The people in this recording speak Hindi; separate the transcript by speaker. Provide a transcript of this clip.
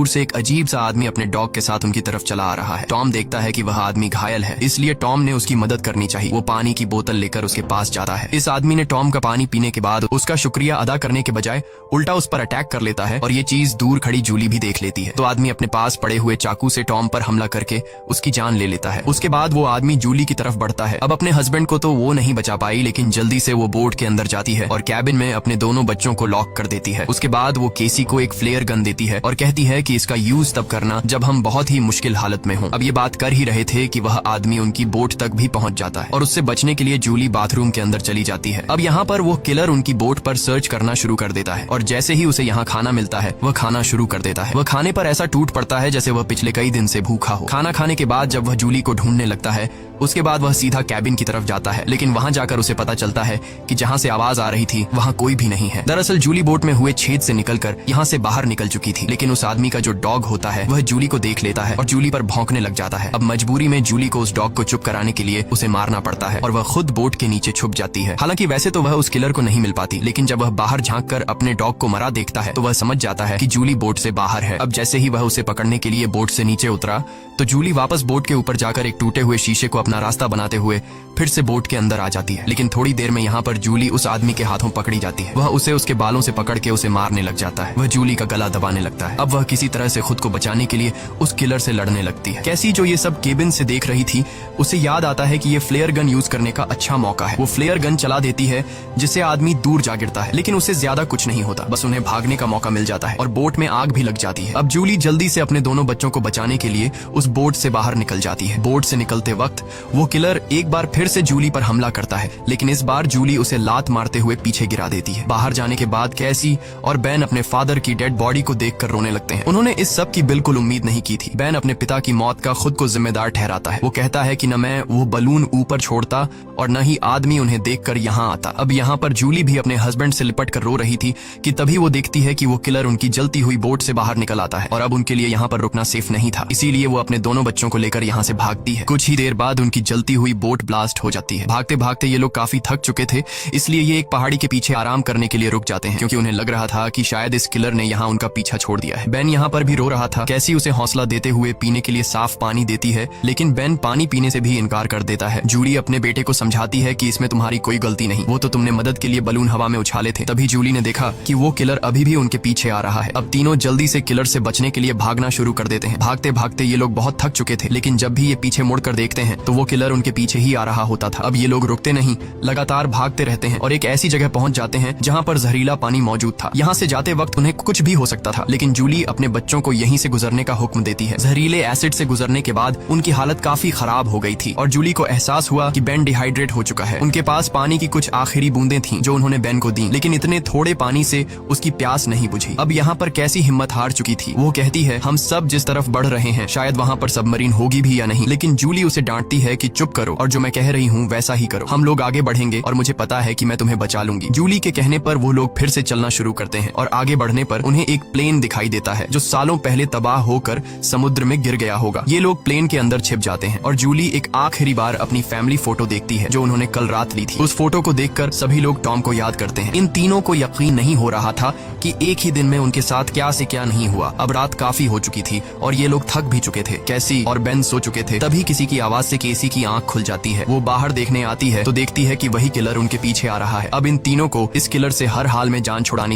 Speaker 1: दूर से एक अजीब सा आदमी अपने डॉग के साथ उनकी तरफ चला आ रहा है। टॉम देखता है कि वह आदमी घायल है, इसलिए टॉम ने उसकी मदद करनी चाहिए। वो पानी की बोतल लेकर उसके पास जाता है। इस आदमी ने टॉम का पानी पीने के बाद उसका शुक्रिया अदा करने के बजाय उल्टा उस पर अटैक कर लेता है और ये चीज दूर खड़ी जूली भी देख लेती है। तो आदमी अपने पास पड़े हुए चाकू से टॉम पर हमला करके उसकी जान ले लेता है। उसके बाद वो आदमी जूली की तरफ बढ़ता है। अब अपने हस्बैंड को तो वो नहीं बचा पाई, लेकिन जल्दी से वो बोट के अंदर जाती है और कैबिन में अपने दोनों बच्चों को लॉक कर देती है। उसके बाद वो केसी को एक फ्लेयर गन देती है और कहती है कि इसका यूज तब करना जब हम बहुत ही मुश्किल हालत में हों। अब ये बात कर ही रहे थे कि वह आदमी उनकी बोट तक भी पहुंच जाता है और उससे बचने के लिए जूली बाथरूम के अंदर चली जाती है। अब यहाँ पर वो किलर उनकी बोट पर सर्च करना शुरू कर देता है और जैसे ही उसे यहाँ खाना मिलता है वह खाना शुरू कर देता है। वह खाने पर ऐसा टूट पड़ता है जैसे वह पिछले कई दिन से भूखा हो। खाना खाने के बाद जब वह जूली को ढूंढने लगता है, उसके बाद वह सीधा कैबिन की तरफ जाता है, लेकिन वहां जाकर उसे पता चलता है कि जहां से आवाज आ रही थी वहां कोई भी नहीं है। दरअसल जूली बोट में हुए छेद से निकलकर यहां से बाहर निकल चुकी थी, लेकिन उस आदमी का जो डॉग होता है वह जूली को देख लेता है और जूली पर भौंकने लग जाता है। अब मजबूरी में जूली को उस डॉग को चुप कराने के लिए उसे मारना पड़ता है और वह खुद बोट के नीचे छुप जाती है। हालांकि वैसे तो वह उस किलर को नहीं मिल पाती, लेकिन जब वह बाहर झांक कर अपने डॉग को मरा देखता है तो वह समझ जाता है कि जूली बोट से बाहर है। अब जैसे ही वह उसे पकड़ने के लिए बोट से नीचे उतरा तो जूली वापस बोट के ऊपर जाकर एक टूटे हुए शीशे को अपना रास्ता बनाते हुए फिर से बोट के अंदर आ जाती है। लेकिन थोड़ी देर में यहाँ पर जूली उस आदमी के हाथों पकड़ी जाती है। वह उसे उसके बालों से पकड़ के उसे मारने लग जाता है। वह जूली का गला दबाने लगता है। अब वह किसी तरह से खुद को बचाने के लिए उस किलर से लड़ने लगती है। कैसी जो ये सब केबिन से देख रही थी उसे याद आता है कि ये फ्लेयर गन यूज करने का अच्छा मौका है। वो फ्लेयर गन चला देती है जिससे आदमी दूर जा गिरता है, लेकिन उससे ज्यादा कुछ नहीं होता, बस उन्हें भागने का मौका मिल जाता है और बोट में आग भी लग जाती है। अब जूली जल्दी से अपने दोनों बच्चों को बचाने के लिए उस बोट से बाहर निकल जाती है। बोट से निकलते वक्त वो किलर एक बार फिर से जूली पर हमला करता है, लेकिन इस बार जूली उसे लात मारते हुए पीछे गिरा देती है। बाहर जाने के बाद कैसी और बैन अपने फादर की डेड बॉडी को देखकर रोने लगते हैं। उन्होंने इस सब की बिल्कुल उम्मीद नहीं की थी। बैन अपने पिता की मौत का खुद को जिम्मेदार ठहराता है। वो कहता है कि न मैं वो बलून ऊपर छोड़ता और न ही आदमी उन्हें देखकर यहाँ आता। अब यहाँ पर जूली भी अपने हस्बैंड से लिपट कर रो रही थी कि तभी वो देखती है कि वो किलर उनकी जलती हुई बोट से बाहर निकल आता है और अब उनके लिए यहाँ पर रुकना सेफ नहीं था, इसीलिए वो अपने दोनों बच्चों को लेकर यहाँ से भागती है। कुछ ही देर बाद उनकी जलती हुई बोट ब्लास्ट हो जाती है। भागते भागते ये लोग काफी थक चुके थे, इसलिए ये एक पहाड़ी के पीछे आराम करने के लिए रुक जाते हैं, क्योंकि उन्हें लग रहा था कि शायद इस किलर ने यहाँ उनका पीछा छोड़ दिया है। बेन यहाँ पर भी रो रहा था। कैसी उसे हौसला देते हुए पीने के लिए साफ पानी देती है, लेकिन बेन पानी पीने से भी इनकार कर देता है। जूली अपने बेटे को समझाती है कि इसमें तुम्हारी कोई गलती नहीं, वो तो तुमने मदद के लिए बलून हवा में उछाले थे। तभी जूली ने देखा कि वो किलर अभी भी उनके पीछे आ रहा है। अब तीनों जल्दी से किलर से बचने के लिए भागना शुरू कर देते हैं। भागते भागते ये लोग बहुत थक चुके थे, लेकिन जब भी ये पीछे मुड़कर देखते हैं तो वो किलर उनके पीछे ही आ रहा होता था। अब ये लोग रुकते नहीं, लगातार भागते रहते हैं और एक ऐसी जगह पहुंच जाते हैं जहां पर जहरीला पानी मौजूद था। यहाँ से जाते वक्त उन्हें कुछ भी हो सकता था, लेकिन जूली अपने बच्चों को यहीं से गुजरने का हुक्म देती है। जहरीले एसिड से गुजरने के बाद उनकी हालत काफी खराब हो गई थी और जूली को एहसास हुआ कि बेन डिहाइड्रेट हो चुका है। उनके पास पानी की कुछ आखिरी बूंदें थीं जो उन्होंने बेन को दी, लेकिन इतने थोड़े पानी से उसकी प्यास नहीं बुझी। अब यहाँ पर कैसी हिम्मत हार चुकी थी। वो कहती है हम सब जिस तरफ बढ़ रहे हैं शायद वहाँ पर सबमरीन होगी भी या नहीं, लेकिन जूली उसे डांटती है कि चुप करो और जो मैं कह रही हूँ वैसा ही करो। हम लोग आगे बढ़ेंगे और मुझे पता है कि मैं तुम्हें बचा लूंगी। जूली के कहने पर वो लोग फिर से चलना शुरू करते हैं और आगे बढ़ने पर उन्हें एक प्लेन दिखाई देता है जो सालों पहले तबाह होकर समुद्र में गिर गया होगा। ये लोग प्लेन के अंदर छिप जाते हैं और जूली एक आखिरी बार अपनी फैमिली फोटो देखती है जो उन्होंने कल रात ली थी। उस फोटो को देखकर सभी लोग टॉम को याद करते हैं। इन तीनों को यकीन नहीं हो रहा था कि एक ही दिन में उनके साथ क्या से क्या नहीं हुआ। अब रात काफी हो चुकी थी और ये लोग थक भी चुके थे। कैसी और बेन सो चुके थे। तभी किसी की आवाज से केसी की आंख खुल जाती है। वो बाहर देखने आती है तो देखती है कि वही किलर उनके पीछे आ रहा है। अब इन तीनों को इस किलर से हर हाल में जान छुड़ानी